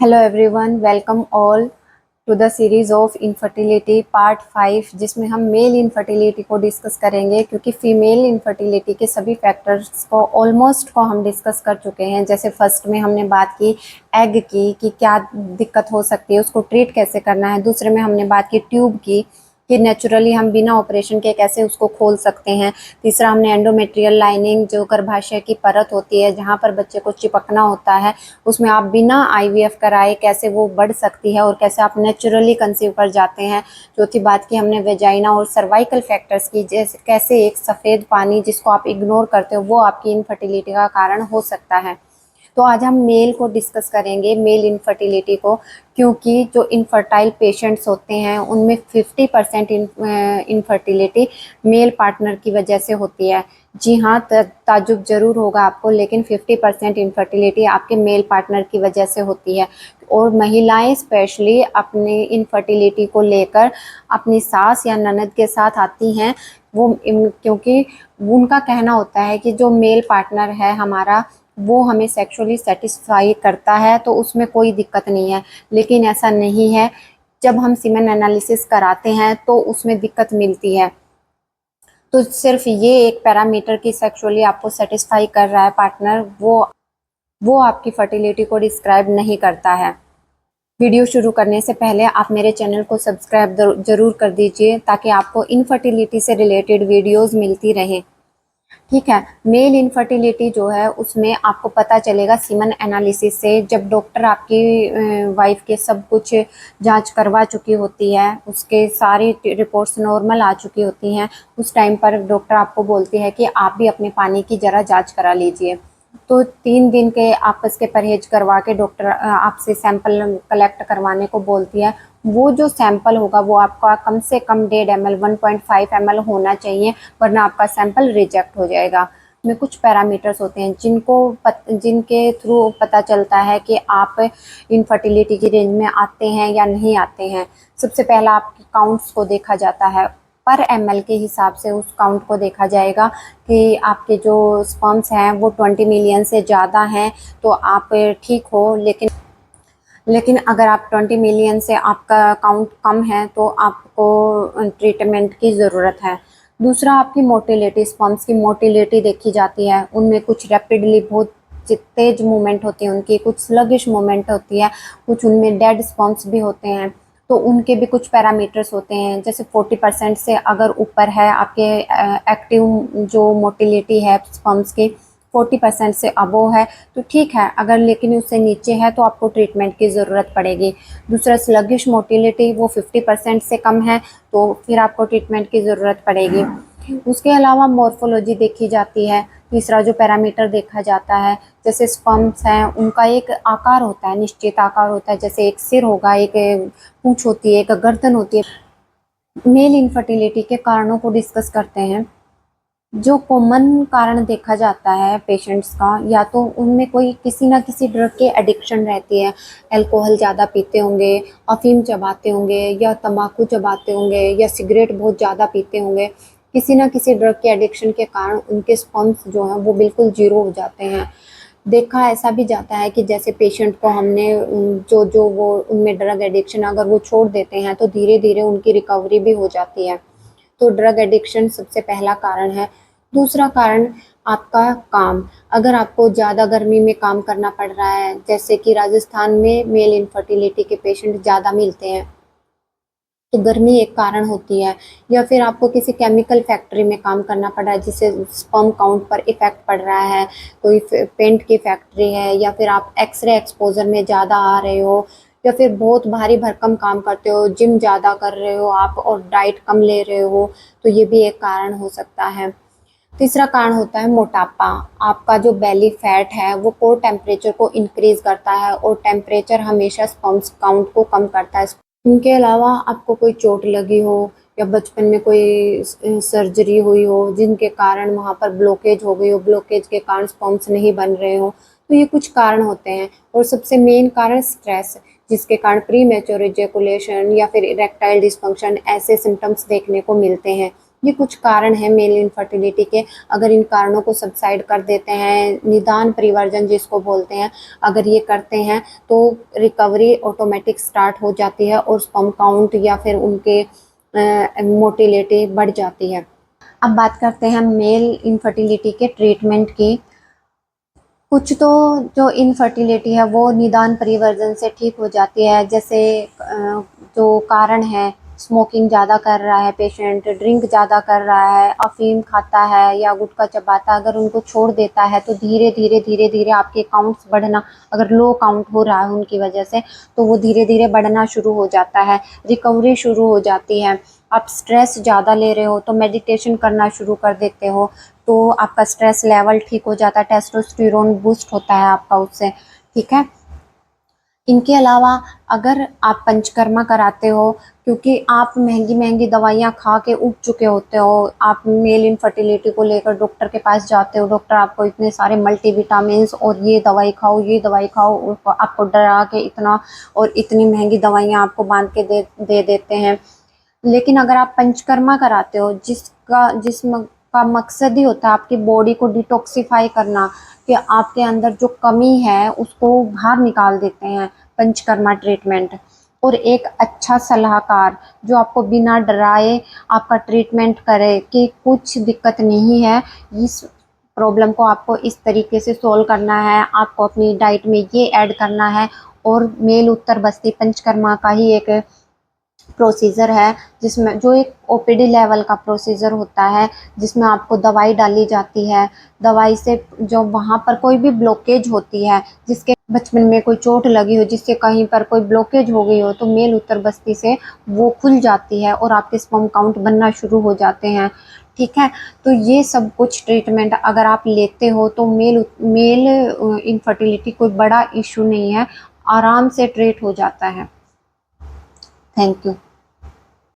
Hello everyone, welcome all to the series of infertility part 5, जिसमें हम male infertility को discuss करेंगे। क्योंकि फीमेल इनफर्टिलिटी के सभी फैक्टर्स को ऑलमोस्ट हम डिस्कस कर चुके हैं। जैसे फर्स्ट में हमने बात की एग की कि क्या दिक्कत हो सकती है, उसको ट्रीट कैसे करना है। दूसरे में हमने बात की ट्यूब की कि नेचुरली हम बिना ऑपरेशन के कैसे उसको खोल सकते हैं। तीसरा हमने एंडोमेट्रियल लाइनिंग, जो गर्भाशय की परत होती है जहाँ पर बच्चे को चिपकना होता है, उसमें आप बिना आईवीएफ कराए कैसे वो बढ़ सकती है और कैसे आप नेचुरली कंसीव कर जाते हैं। चौथी बात की हमने वेजाइना और सर्वाइकल फैक्टर्स की, जैसे कैसे एक सफ़ेद पानी जिसको आप इग्नोर करते हो वो आपकी इनफर्टिलिटी का कारण हो सकता है। तो आज हम मेल को डिस्कस करेंगे, मेल इनफर्टिलिटी को। क्योंकि जो इनफर्टाइल पेशेंट्स होते हैं उनमें 50% इनफर्टिलिटी मेल पार्टनर की वजह से होती है। जी हाँ, ताजुब जरूर होगा आपको, लेकिन 50% इनफर्टिलिटी आपके मेल पार्टनर की वजह से होती है। और महिलाएं स्पेशली अपनी इनफर्टिलिटी को लेकर अपनी सास या ननद के साथ आती हैं। वो क्योंकि उनका कहना होता है कि जो मेल पार्टनर है हमारा, वो हमें सेक्सुअली सेटिस्फाई करता है तो उसमें कोई दिक्कत नहीं है। लेकिन ऐसा नहीं है। जब हम सीमेन एनालिसिस कराते हैं तो उसमें दिक्कत मिलती है। तो सिर्फ ये एक पैरामीटर की सेक्सुअली आपको सेटिस्फाई कर रहा है पार्टनर, वो आपकी फर्टिलिटी को डिस्क्राइब नहीं करता है। वीडियो शुरू करने से पहले आप मेरे चैनल को सब्सक्राइब जरूर कर दीजिए, ताकि आपको इनफर्टिलिटी से रिलेटेड वीडियोस मिलती रहें। ठीक है। मेल इनफर्टिलिटी जो है उसमें आपको पता चलेगा सीमन एनालिसिस से। जब डॉक्टर आपकी वाइफ के सब कुछ जांच करवा चुकी होती है, उसके सारी रिपोर्ट्स नॉर्मल आ चुकी होती हैं, उस टाइम पर डॉक्टर आपको बोलती है कि आप भी अपने पानी की ज़रा जांच करा लीजिए। तो 3 दिन के आपस के परहेज करवा के डॉक्टर आपसे सैंपल कलेक्ट करवाने को बोलती है। वो जो सैंपल होगा वो आपका कम से कम 1.5 ml 1.5 ml होना चाहिए, वरना आपका सैंपल रिजेक्ट हो जाएगा। में कुछ पैरामीटर्स होते हैं जिनके थ्रू पता चलता है कि आप इनफर्टिलिटी की रेंज में आते हैं या नहीं आते हैं। सबसे पहला आपकी काउंट्स को देखा जाता है। पर ml के हिसाब से उस काउंट को देखा जाएगा कि आपके जो स्पर्म्स हैं वो 20 मिलियन से ज़्यादा हैं तो आप ठीक हो। लेकिन अगर आप 20 मिलियन से आपका काउंट कम है तो आपको ट्रीटमेंट की ज़रूरत है। दूसरा, आपकी मोटिलिटी, स्पर्म्स की मोटिलिटी देखी जाती है। उनमें कुछ रैपिडली बहुत तेज मूवमेंट होती है उनकी, कुछ स्लगिश मूवमेंट होती है, कुछ उनमें डेड स्पर्म्स भी होते हैं। तो उनके भी कुछ पैरामीटर्स होते हैं। जैसे 40% से अगर ऊपर है आपके एक्टिव जो मोटिलिटी है स्पर्म्स की, 40% से अबोव है तो ठीक है। अगर लेकिन उससे नीचे है तो आपको ट्रीटमेंट की ज़रूरत पड़ेगी। दूसरा, स्लगिश मोटिलिटी, वो 50% से कम है तो फिर आपको ट्रीटमेंट की ज़रूरत पड़ेगी। उसके अलावा मॉर्फोलॉजी देखी जाती है। तीसरा जो पैरामीटर देखा जाता है, जैसे स्पर्म्स हैं उनका एक आकार होता है, निश्चित आकार होता है। जैसे एक सिर होगा, एक पूंछ होती है, एक गर्दन होती है। मेल इनफर्टिलिटी के कारणों को डिस्कस करते हैं। जो कॉमन कारण देखा जाता है पेशेंट्स का, या तो उनमें कोई किसी ना किसी ड्रग के एडिक्शन रहती है। अल्कोहल ज़्यादा पीते होंगे, अफीम चबाते होंगे, या तंबाकू चबाते होंगे, या सिगरेट बहुत ज़्यादा पीते होंगे। किसी ना किसी ड्रग के एडिक्शन के कारण उनके स्पर्म्स जो हैं वो बिल्कुल जीरो हो जाते हैं। देखा ऐसा भी जाता है कि जैसे पेशेंट को हमने जो जो वो उनमें ड्रग एडिक्शन अगर वो छोड़ देते हैं तो धीरे धीरे उनकी रिकवरी भी हो जाती है। तो ड्रग एडिक्शन सबसे पहला कारण है। दूसरा कारण आपका काम। अगर आपको ज़्यादा गर्मी में काम करना पड़ रहा है, जैसे कि राजस्थान में मेल इनफर्टिलिटी के पेशेंट ज़्यादा मिलते हैं, तो गर्मी एक कारण होती है। या फिर आपको किसी केमिकल फैक्ट्री में काम करना पड़ रहा है जिससे स्पर्म काउंट पर इफ़ेक्ट पड़ रहा है, कोई पेंट की फैक्ट्री है, या फिर आप एक्सरे एक्सपोजर में ज़्यादा आ रहे हो, या फिर बहुत भारी भरकम काम करते हो, जिम ज़्यादा कर रहे हो आप और डाइट कम ले रहे हो, तो ये भी एक कारण हो सकता है। तीसरा कारण होता है मोटापा। आपका जो बेली फैट है वो कोर टेम्परेचर को इंक्रीज करता है, और टेम्परेचर हमेशा स्पर्म्स काउंट को कम करता है। इनके अलावा आपको कोई चोट लगी हो, या बचपन में कोई सर्जरी हुई हो जिनके कारण वहाँ पर ब्लॉकेज हो गई हो, ब्लॉकेज के कारण स्पर्म्स नहीं बन रहे हो, तो ये कुछ कारण होते हैं। और सबसे मेन कारण स्ट्रेस, जिसके कारण प्री मैच्योर इजैकुलेशन या फिर इरेक्टाइल डिस्फंक्शन ऐसे सिम्टम्स देखने को मिलते हैं। ये कुछ कारण है मेल इनफर्टिलिटी के। अगर इन कारणों को सबसाइड कर देते हैं, निदान परिवर्जन जिसको बोलते हैं, अगर ये करते हैं तो रिकवरी ऑटोमेटिक स्टार्ट हो जाती है और स्पर्म काउंट या फिर उनके मोटिलिटी बढ़ जाती है। अब बात करते हैं मेल इनफर्टिलिटी के ट्रीटमेंट की। कुछ तो जो इनफर्टिलिटी है वो निदान परिवर्जन से ठीक हो जाती है, जैसे जो कारण है, स्मोकिंग ज़्यादा कर रहा है पेशेंट, ड्रिंक ज़्यादा कर रहा है, अफीम खाता है या गुटखा चबाता है, अगर उनको छोड़ देता है तो धीरे धीरे आपके काउंट्स बढ़ना, अगर लो काउंट हो रहा है उनकी वजह से, तो वो धीरे धीरे बढ़ना शुरू हो जाता है, रिकवरी शुरू हो जाती है। आप स्ट्रेस ज़्यादा ले रहे हो तो मेडिटेशन करना शुरू कर देते हो, तो आपका स्ट्रेस लेवल ठीक हो जाता है, टेस्टोस्टेरोन बूस्ट होता है आपका उससे, ठीक है। इनके अलावा अगर आप पंचकर्मा कराते हो, क्योंकि आप महंगी दवाइयाँ खा के उब चुके होते हो, आप मेल इनफर्टिलिटी को लेकर डॉक्टर के पास जाते हो, डॉक्टर आपको इतने सारे मल्टीविटामिन्स और ये दवाई खाओ, ये दवाई खाओ, आपको डरा के इतना और इतनी महंगी दवाइयाँ आपको बांध के दे देते हैं। लेकिन अगर आप पंचकर्मा कराते हो, जिसम का मकसद ही होता है आपकी बॉडी को डिटॉक्सिफाई करना, कि आपके अंदर जो कमी है उसको बाहर निकाल देते हैं पंचकर्मा ट्रीटमेंट। और एक अच्छा सलाहकार जो आपको बिना डराए आपका ट्रीटमेंट करे कि कुछ दिक्कत नहीं है, इस प्रॉब्लम को आपको इस तरीके से सॉल्व करना है, आपको अपनी डाइट में ये ऐड करना है। और मेल उत्तर बस्ती पंचकर्मा का ही एक प्रोसीजर है, जिसमें जो एक ओपीडी लेवल का प्रोसीजर होता है, जिसमें आपको दवाई डाली जाती है। दवाई से जो वहाँ पर कोई भी ब्लॉकेज होती है, जिसके बचपन में कोई चोट लगी हो, जिससे कहीं पर कोई ब्लॉकेज हो गई हो, तो मेल उत्तर बस्ती से वो खुल जाती है और आपके स्पर्म काउंट बनना शुरू हो जाते हैं, ठीक है। तो ये सब कुछ ट्रीटमेंट अगर आप लेते हो तो मेल इनफर्टिलिटी कोई बड़ा इशू नहीं है, आराम से ट्रीट हो जाता है। Thank you.